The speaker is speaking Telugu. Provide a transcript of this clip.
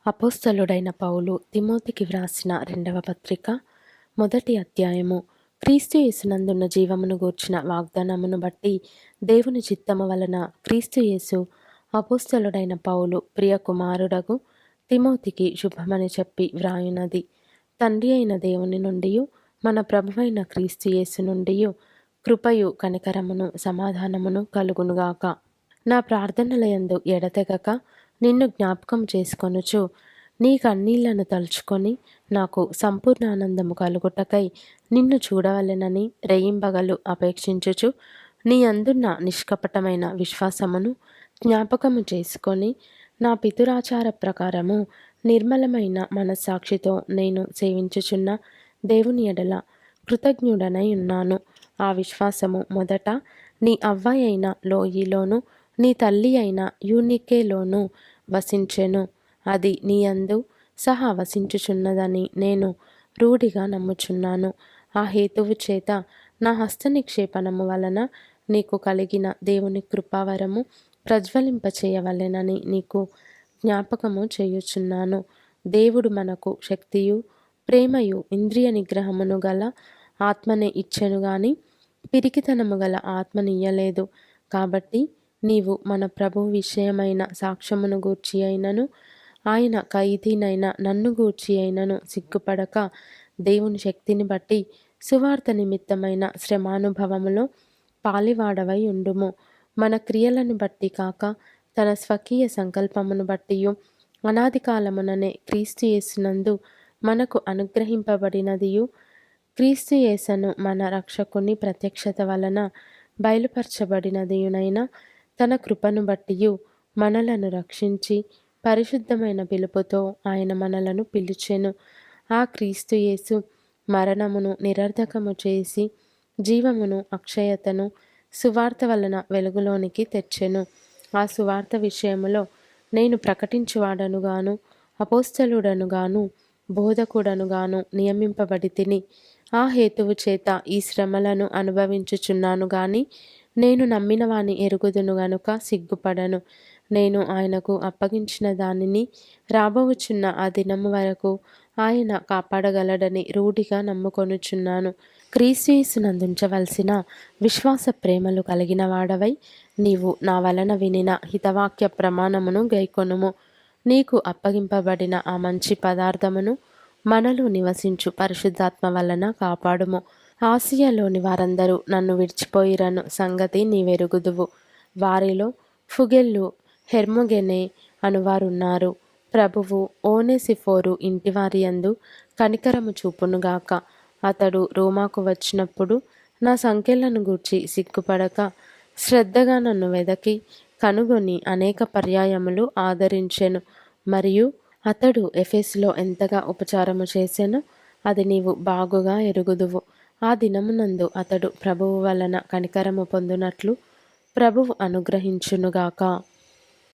అపోస్తలుడైన పౌలు తిమోతికి వ్రాసిన 2వ పత్రిక 1వ అధ్యాయము. క్రీస్తు యేసునందున్న జీవమును గూర్చిన వాగ్దానమును బట్టి దేవుని చిత్తము వలన క్రీస్తు యేసు అపోస్తలుడైన పౌలు ప్రియ కుమారుడగు తిమోతికి శుభమని చెప్పి వ్రాయునది. తండ్రి అయిన దేవుని నుండియు మన ప్రభువైన క్రీస్తు యేసు నుండియు కృపయు కనికరమును సమాధానమును కలుగునుగాక. నా ప్రార్థనలయందు ఎడతెగక నిన్ను జ్ఞాపకం చేసుకొనుచు నీ కన్నీళ్లను తలుచుకొని నాకు సంపూర్ణ ఆనందము కలుగుటకై నిన్ను చూడవలెనని రెయింబగలు అపేక్షించుచు నీ అందున్న నిష్కపటమైన విశ్వాసమును జ్ఞాపకము చేసుకొని నా పితురాచార ప్రకారము నిర్మలమైన మనస్సాక్షితో నేను సేవించుచున్న దేవుని ఎడల కృతజ్ఞుడనై ఉన్నాను. ఆ విశ్వాసము మొదట నీ అవ్వ అయిన లోయిలోను నీ తల్లి అయిన యూనికేలోను వసించెను. అది నీ యందు సహా వసించుచున్నదని నేను రూఢిగా నమ్ముచున్నాను. ఆ హేతువు చేత నా హస్త నిక్షేపణము వలన నీకు కలిగిన దేవుని కృపావరము ప్రజ్వలింపచేయవలెనని నీకు జ్ఞాపకము చేయుచున్నాను. దేవుడు మనకు శక్తియు ప్రేమయు ఇంద్రియ నిగ్రహమును గల ఆత్మనే ఇచ్చెను గాని పిరికితనము గల ఆత్మనియ్యలేదు. కాబట్టి నీవు మన ప్రభు విషయమైన సాక్ష్యమును గూర్చి అయినను ఆయన ఖైదీనైన నన్ను గూర్చి అయినను సిగ్గుపడక దేవుని శక్తిని బట్టి సువార్త నిమిత్తమైన శ్రమానుభవములో పాలివాడవై ఉండుము. మన క్రియలను బట్టి కాక తన స్వకీయ సంకల్పమును బట్టియు అనాది కాలముననే క్రీస్తు యేసునందు మనకు అనుగ్రహింపబడినదియు క్రీస్తు యేసును మన రక్షకుని ప్రత్యక్షత వలన బయలుపరచబడినదియునైన తన కృపను బట్టియు మనలను రక్షించి పరిశుద్ధమైన పిలుపుతో ఆయన మనలను పిలిచెను. ఆ క్రీస్తు యేసు మరణమును నిరర్ధకము చేసి జీవమును అక్షయతను సువార్త వలన వెలుగులోనికి తెచ్చెను. ఆ సువార్త విషయములో నేను ప్రకటించువాడనుగాను అపోస్తలుడనుగాను బోధకుడనుగాను నియమింపబడి తిని ఆ హేతువు చేత ఈ శ్రమలను అనుభవించుచున్నాను గాని నేను నమ్మిన వాని ఎరుగుదును గనుక సిగ్గుపడను. నేను ఆయనకు అప్పగించిన దానిని రాబోవుచున్న ఆ దినము వరకు ఆయన కాపాడగలడని రూఢిగా నమ్ముకొనుచున్నాను. క్రీస్తు యేసునందుంచవలసిన విశ్వాస ప్రేమలు కలిగిన వాడవై నీవు నా వలన వినిన హితవాక్య ప్రమాణమును గైకొనుము. నీకు అప్పగింపబడిన ఆ మంచి పదార్థమును మనలో నివసించు పరిశుద్ధాత్మ వలన కాపాడుము. ఆసియాలోని వారందరూ నన్ను విడిచిపోయిరను సంగతి నీవెరుగుదువు. వారిలో ఫుగెల్లు హెర్మొగెనే అనువారున్నారు. ప్రభువు ఓనేసిఫోరు ఇంటివారి యందు కనికరము చూపునుగాక. అతడు రోమాకు వచ్చినప్పుడు నా సంఖ్యలను గూర్చి సిగ్గుపడక శ్రద్ధగా నన్ను వెదకి కనుగొని అనేక పర్యాయములు ఆదరించెను. మరియు అతడు ఎఫెసులో ఎంతగా ఉపచారము చేసెనో అది నీవు బాగుగా ఎరుగుదువు. ఆ దినమునందు అతడు ప్రభువు వలన కనికరము పొందునట్లు ప్రభువు అనుగ్రహించునుగాక.